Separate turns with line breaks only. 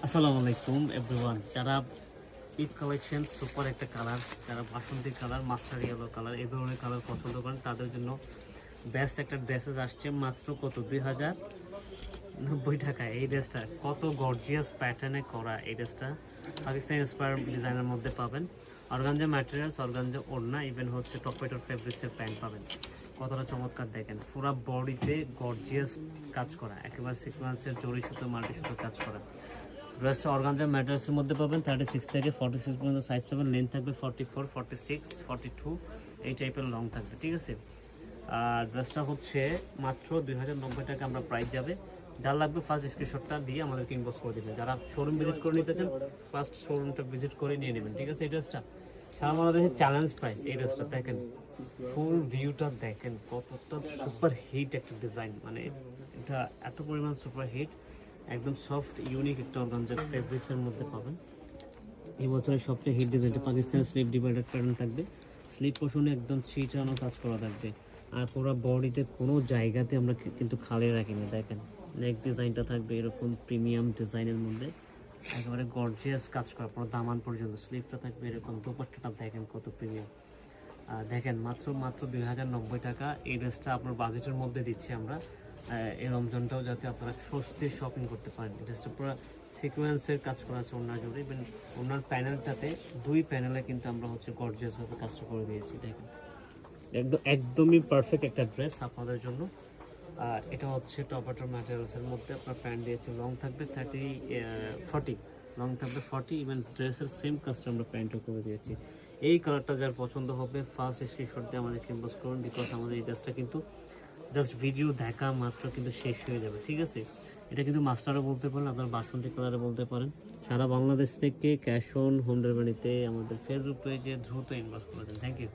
আসসালামু আলাইকুম এভরিওয়ান। যারা ঈদ কালেকশন সুপার একটা কালার, যারা বাসন্তী কালার, মাস্টার ইয়েলো কালার, এই ধরনের কালার পছন্দ করেন তাদের জন্য বেস্ট একটা ড্রেসেস আসছে মাত্র কত 2090 টাকায়। এই ড্রেসটা কত গর্জিয়াস প্যাটার্নে করা। এই ড্রেসটা পাকিস্তানি ইন্সপায়ার ডিজাইনের মধ্যে পাবেন। অর্গানজা ম্যাটেরিয়ালস, অর্গানজা ওড়না, ইভেন হচ্ছে টপেটোর ফেব্রিক্সের প্যান্ট পাবেন। কতটা চমৎকার দেখেন, পুরো বডিতে গর্জিয়াস কাজ করা, একেবারে সিকোয়েন্সের জড়ি সুতো মাল্টি সুতো কাজ করা। ড্রেসটা অর্গানজা ম্যাটেরিয়ালসের মধ্যে পাবেন। 36 থেকে 46 পর্যন্ত সাইজ পাবেন। লেন্থ থাকবে 44, 46, 42 এই টাইপের লং থাকবে, ঠিক আছে। আর ড্রেসটা হচ্ছে মাত্র 2090 টাকা আমরা প্রাইস যাবে। যার লাগবে ফার্স্ট স্ক্রিনশটটা দিয়ে আমাদেরকে ইনবক্স করে দেবেন। যারা শোরুম ভিজিট করে নিতে চান ফার্স্ট শোরুমটা ভিজিট করে নিয়ে নেবেন, ঠিক আছে। এই ড্রেসটা সারা বাংলাদেশের চ্যালেঞ্জ প্রাইস। এই ড্রেসটা দেখেন, ফুল ভিউটা দেখেন, কতটা সুপার হিট একটা ডিজাইন, মানে এটা এত পরিমাণ সুপার হিট, একদম সফট ইউনিক একটা অর্গানজা ফেব্রিক্সের মধ্যে পাবেন। এই বছরের সবচেয়ে হিট ডিজাইনটা পাকিস্তানি স্লিপ ডিভাইডার প্যাটার্ন থাকবে। স্লিপ পোর্শনে একদম ছিটানো কাজ করা থাকবে। আর পুরো বডিতে কোনো জায়গাতে আমরা কিন্তু খালি রাখিনি। দেখেন নেক ডিজাইনটা থাকবে এরকম প্রিমিয়াম ডিজাইনের মধ্যে, একেবারে গর্জিয়াস কাজ করা পুরো দামান পর্যন্ত। স্লিভটা থাকবে এরকম, দোপাট্টাটা দেখেন কত প্রিমিয়াম। দেখেন মাত্র মাত্র 2090 টাকা। এই ড্রেসটা আপনার বাজেটের মধ্যে দিচ্ছি আমরা। এই রমজানটাও যাতে আপনারা স্বস্তির শপিং করতে পারেন। এই ড্রেসটা পুরো সিকোয়েন্সের কাজ করা আছে ওনার জুড়ে, ইভেন ওনার প্যানেলটাতে দুই প্যানেলে কিন্তু আমরা হচ্ছে গর্জিয়াসভাবে কাজটা করে দিয়েছি। দেখেন একদমই পারফেক্ট একটা ড্রেস আপনাদের জন্য। আর এটা হচ্ছে টপাটো ম্যাটেরিয়ালসের মধ্যে আপনার প্যান্ট দিয়েছে, লং থাকবে 40, লং থাকবে 40, ইভেন ড্রেসের সেম কাজটা আমরা প্যান্টও করে দিয়েছি। এই কালারটা যার পছন্দ হবে ফার্স্ট স্ক্রিনশট দিয়ে আমাদেরকে ইনবক্স করুন, বিকজ আমাদের এই ড্রেসটা কিন্তু জাস্ট ভিডিও দেখা মাত্র কিন্তু শেষ হয়ে যাবে, ঠিক আছে। এটা কিন্তু মাস্টারও বলতে পারেন, আপনার বাসন্তী কালারও বলতে পারেন। সারা বাংলাদেশ থেকে ক্যাশ অন হোম ডেলিভারিতে আমাদের ফেসবুক পেজে দ্রুত ইনবক্স করে দেন। Thank you.